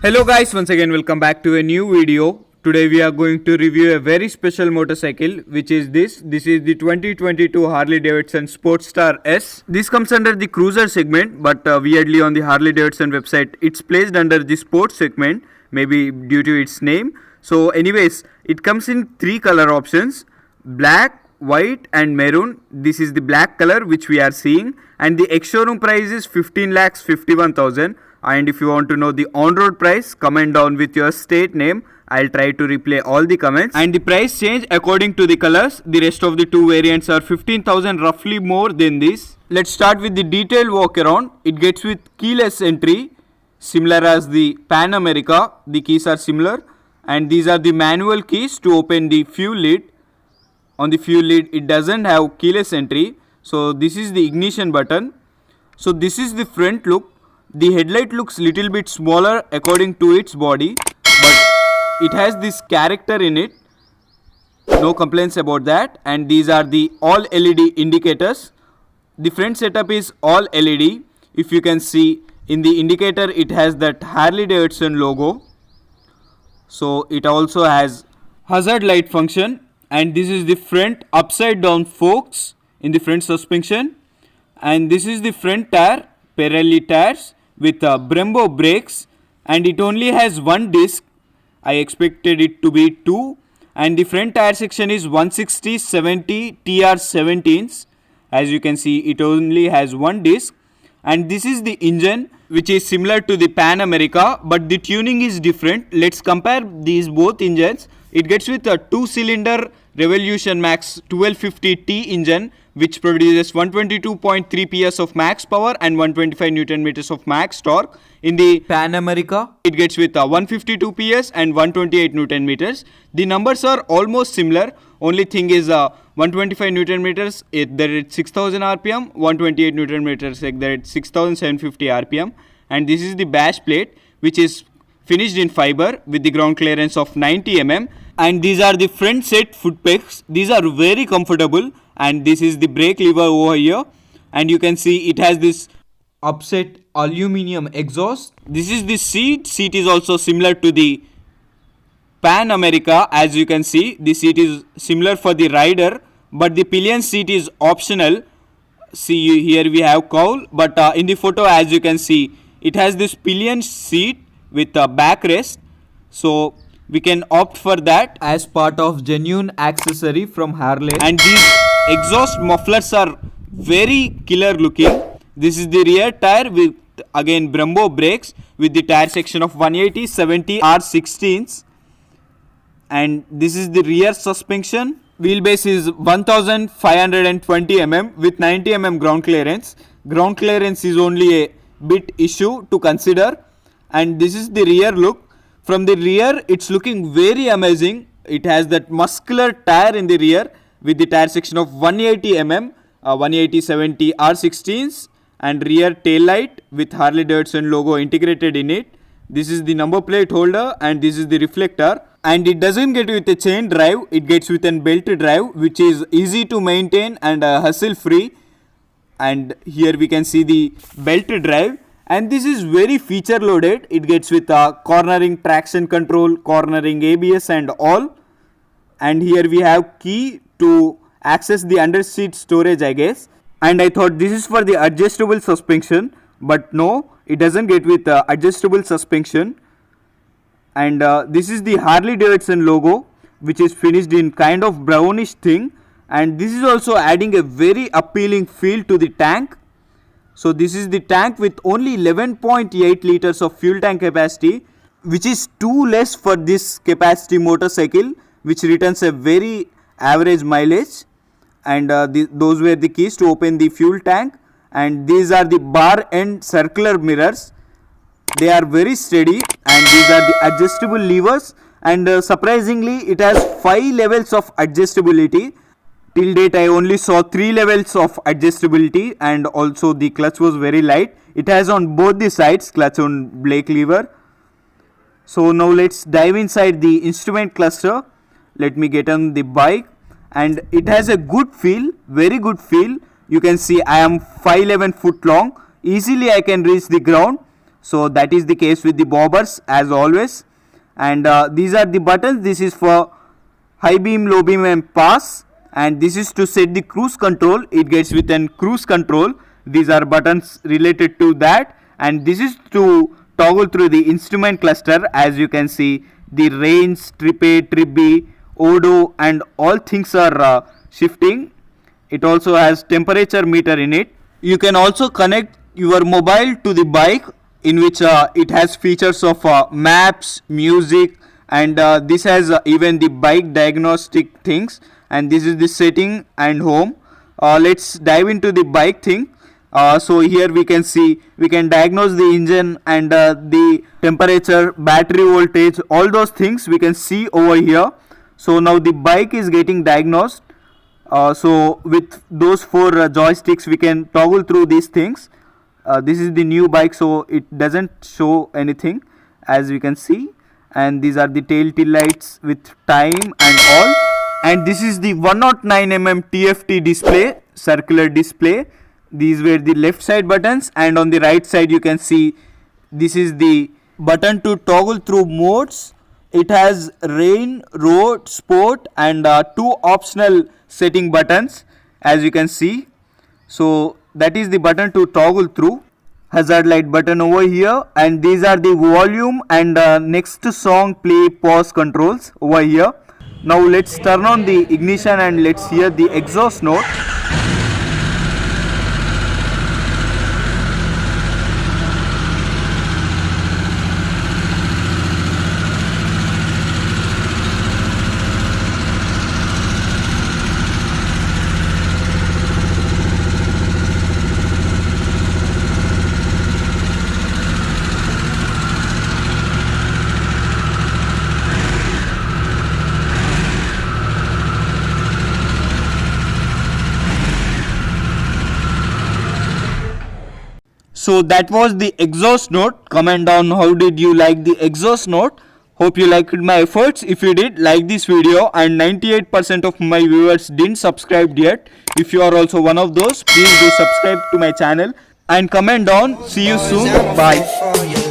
Hello guys, once again welcome back to a new video. Today we are going to review a very special motorcycle, which is this. This is the 2022 Harley Davidson Sportstar S. This comes under the cruiser segment, but weirdly on the Harley Davidson website it's placed under the sports segment, maybe due to its name. So anyways, it comes in three color options: black, white and maroon. This is the black color which we are seeing, and the ex-showroom price is 15,51,000. And if you want to know the on-road price, comment down with your state name. I'll try to replay all the comments. And the price change according to the colors. The rest of the two variants are 15,000 roughly more than this. Let's start with the detailed walk around. It gets with keyless entry, similar as the Pan America. The keys are similar, and these are the manual keys to open the fuel lid. On the fuel lid, it doesn't have keyless entry. So this is the ignition button. So this is the front look. The headlight looks little bit smaller according to its body, but it has this character in it. No complaints about that. And these are the all LED indicators. The front setup is all LED. If you can see in the indicator, it has that Harley Davidson logo. So it also has hazard light function, and this is the front upside down forks in the front suspension. And this is the front tire, Pirelli tires with Brembo brakes, and it only has one disc. I expected it to be two. And the front tire section is 160/70 TR17s. As you can see, it only has one disc. And this is the engine, which is similar to the Pan America, but the tuning is different. Let's compare these both engines. It gets with a 2-cylinder Revolution Max 1250T engine, which produces 122.3 PS of max power and 125 Newton meters of max torque. In the Pan America, it gets with 152 PS and 128 Newton meters. The numbers are almost similar. Only thing is 125 Newton meters at 6000 RPM, 128 Newton meters at 6750 RPM. And this is the bash plate, which is finished in fiber with the ground clearance of 90 mm. And these are the front set foot pegs. These are very comfortable. And this is the brake lever over here, and you can see it has this upset aluminum exhaust. This is the seat is also similar to the Pan America. As you can see, the seat is similar for the rider, but the pillion seat is optional. See, here we have cowl, but in the photo, as you can see, it has this pillion seat with a backrest. So we can opt for that as part of genuine accessory from Harley. And these exhaust mufflers are very killer looking. This is the rear tire with again Brembo brakes with the tire section of 180/70 R16s. And this is the rear suspension. Wheelbase is 1520 mm with 90 mm ground clearance. Ground clearance is only a bit issue to consider. And this is the rear look. From the rear, it's looking very amazing. It has that muscular tire in the rear with the tire section of 180 mm, 180/70 R16s, and rear tail light with Harley Davidson logo integrated in it. This is the number plate holder, and this is the reflector. And it doesn't get with a chain drive, it gets with a belt drive, which is easy to maintain and hassle free. And here we can see the belt drive. And this is very feature loaded. It gets with cornering traction control, cornering ABS and all. And here we have key to access the underseat storage, I guess. And I thought this is for the adjustable suspension, but no, it doesn't get with adjustable suspension. And this is the Harley Davidson logo, which is finished in kind of brownish thing. And this is also adding a very appealing feel to the tank. So this is the tank with only 11.8 liters of fuel tank capacity, which is too less for this capacity motorcycle, which returns a very average mileage. And those were the keys to open the fuel tank. And these are the bar end circular mirrors. They are very steady, and these are the adjustable levers. And surprisingly, it has 5 levels of adjustability. Till date, I only saw 3 levels of adjustability, and also the clutch was very light. It has on both the sides clutch on brake lever. So now let's dive inside the instrument cluster. Let me get on the bike, and it has a good feel, very good feel. You can see I am 5'11" foot long. Easily I can reach the ground. So that is the case with the bobbers as always. And these are the buttons. This is for high beam, low beam and pass, and this is to set the cruise control. It gets with an cruise control. These are buttons related to that, and this is to toggle through the instrument cluster. As you can see, the range, trip A, trip B, odo and all things are shifting. It also has temperature meter in it. You can also connect your mobile to the bike, in which it has features of maps, music, and this has even the bike diagnostic things. And this is the setting and home. Let's dive into the bike thing. So here we can see, we can diagnose the engine and the temperature, battery voltage, all those things we can see over here. So now the bike is getting diagnosed. So with those four joysticks we can toggle through these things. This is the new bike, so it doesn't show anything, as we can see. And these are the tail lights with time and all. And this is the 109mm TFT display, circular display. These were the left side buttons, and on the right side you can see this is the button to toggle through modes. It has rain, road, sport, and two optional setting buttons, as you can see. So that is the button to toggle through. Hazard light button over here, and these are the volume and next song play pause controls over here. Now let's turn on the ignition and let's hear the exhaust note. So that was the exhaust note. Comment down how did you like the exhaust note. Hope you liked my efforts. If you did, like this video, and 98% of my viewers didn't subscribe yet. If you are also one of those, please do subscribe to my channel and comment down. See you soon. Bye.